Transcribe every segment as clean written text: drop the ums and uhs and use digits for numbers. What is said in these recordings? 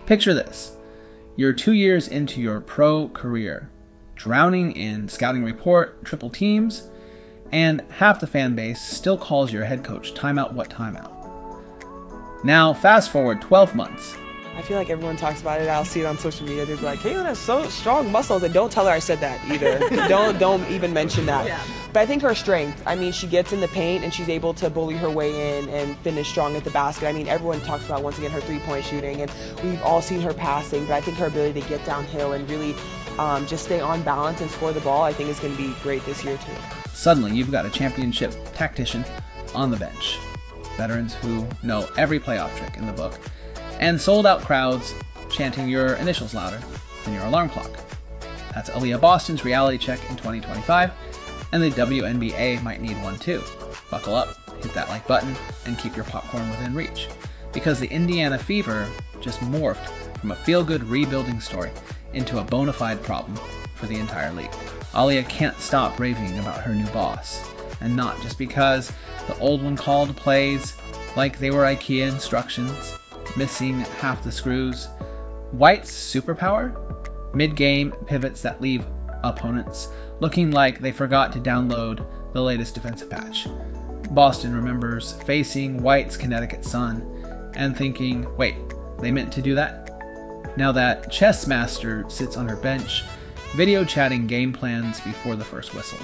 Picture this. You're 2 years into your pro career, drowning in scouting report, triple teams, and half the fan base still calls your head coach timeout what timeout. Now, fast forward 12 months. I feel like everyone talks about it. I'll see it on social media. They're like, Caitlin has so strong muscles. And don't tell her I said that either. don't even mention that. Yeah. But I think her strength, she gets in the paint and she's able to bully her way in and finish strong at the basket. Everyone talks about, once again, her three-point shooting, and we've all seen her passing, but I think her ability to get downhill and really just stay on balance and score the ball, I think is going to be great this year too. Suddenly, you've got a championship tactician on the bench. Veterans who know every playoff trick in the book, and sold-out crowds chanting your initials louder than your alarm clock. That's Aaliyah Boston's reality check in 2025, and the WNBA might need one too. Buckle up, hit that like button, and keep your popcorn within reach, because the Indiana Fever just morphed from a feel-good rebuilding story into a bona fide problem for the entire league. Aaliyah can't stop raving about her new boss, and not just because the old one called plays like they were IKEA instructions, missing half the screws. White's superpower? Mid-game pivots that leave opponents looking like they forgot to download the latest defensive patch. Boston remembers facing White's Connecticut Sun and thinking, wait, they meant to do that? Now that chess master sits on her bench, video chatting game plans before the first whistle.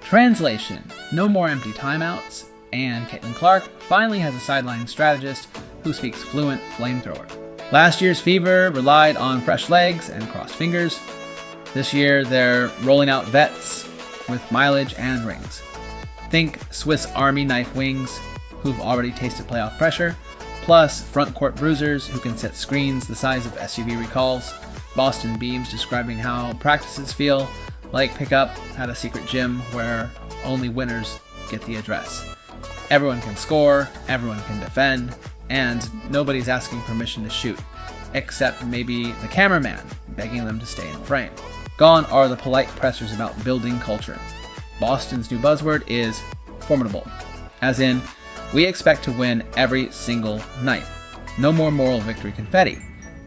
Translation: no more empty timeouts, and Caitlin Clark finally has a sideline strategist who speaks fluent flamethrower. Last year's Fever relied on fresh legs and crossed fingers. This year they're rolling out vets with mileage and rings. Think Swiss Army knife wings who've already tasted playoff pressure, plus front court bruisers who can set screens the size of SUV recalls. Boston beams describing how practices feel like pickup at a secret gym where only winners get the address. Everyone can score, everyone can defend, and nobody's asking permission to shoot, except maybe the cameraman begging them to stay in frame. Gone are the polite pressers about building culture. Boston's new buzzword is formidable, as in, we expect to win every single night. No more moral victory confetti.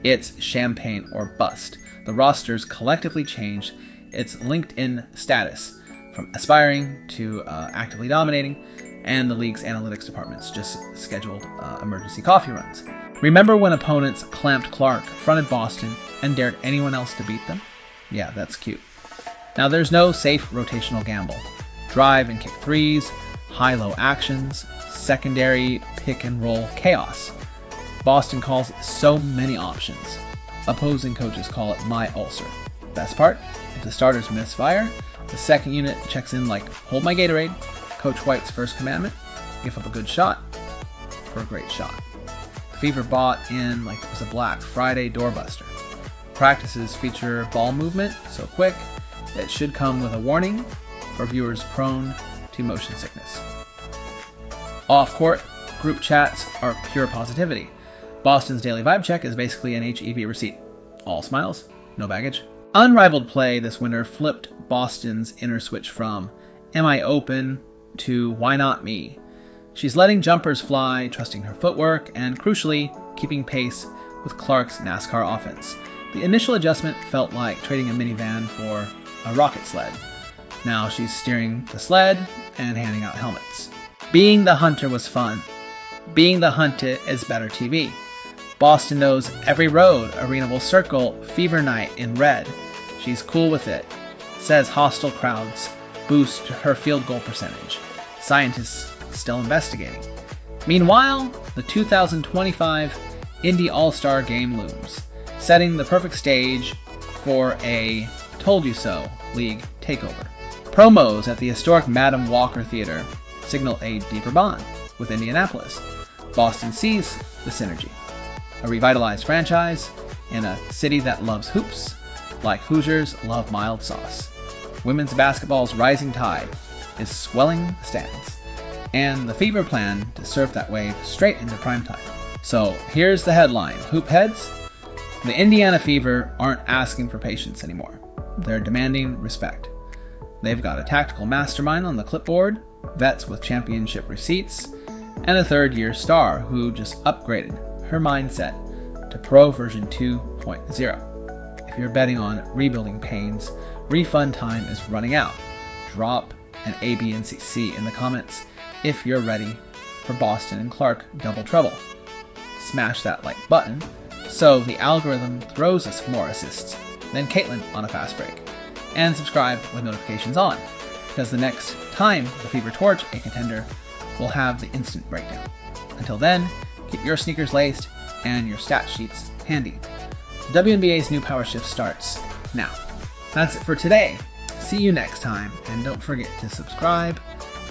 It's champagne or bust. The roster's collectively changed its LinkedIn status from aspiring to actively dominating, and the league's analytics department's just scheduled emergency coffee runs. Remember when opponents clamped Clark, fronted Boston, and dared anyone else to beat them? Yeah, that's cute. Now there's no safe rotational gamble. Drive and kick threes, high-low actions, secondary pick-and-roll chaos. Boston calls it so many options. Opposing coaches call it my ulcer. Best part? If the starters misfire, the second unit checks in like, hold my Gatorade. Coach White's first commandment, give up a good shot for a great shot. The Fever bought in like it was a Black Friday doorbuster. Practices feature ball movement so quick it should come with a warning for viewers prone to motion sickness. Off-court, group chats are pure positivity. Boston's daily vibe check is basically an HEB receipt. All smiles, no baggage. Unrivaled play this winter flipped Boston's inner switch from, am I open, to why not me? She's letting jumpers fly, trusting her footwork, and crucially, keeping pace with Clark's NASCAR offense. The initial adjustment felt like trading a minivan for a rocket sled. Now she's steering the sled and handing out helmets. Being the hunter was fun. Being the hunted is better TV. Boston knows every road arena will circle Fever Night in red. She's cool with it. Says hostile crowds boost her field goal percentage. Scientists still investigating. Meanwhile, the 2025 Indy All Star Game looms, setting the perfect stage for a told you so league takeover. Promos at the historic Madam Walker Theater signal a deeper bond with Indianapolis. Boston sees the synergy. A revitalized franchise in a city that loves hoops, like Hoosiers love mild sauce. Women's basketball's rising tide is swelling the stands, and the Fever plan to surf that wave straight into primetime. So here's the headline, Hoop Heads. The Indiana Fever aren't asking for patience anymore. They're demanding respect. They've got a tactical mastermind on the clipboard, vets with championship receipts, and a third-year star who just upgraded her mindset to Pro version 2.0. If you're betting on rebuilding pains, refund time is running out. Drop an A, B, and C in the comments if you're ready for Boston and Clark double trouble. Smash that like button so the algorithm throws us more assists than Caitlin on a fast break. And subscribe with notifications on, because the next time the Fever Torch, a contender, will have the instant breakdown. Until then, keep your sneakers laced and your stat sheets handy. WNBA's new power shift starts now. That's it for today. See you next time, and don't forget to subscribe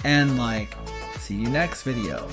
and like. See you next video.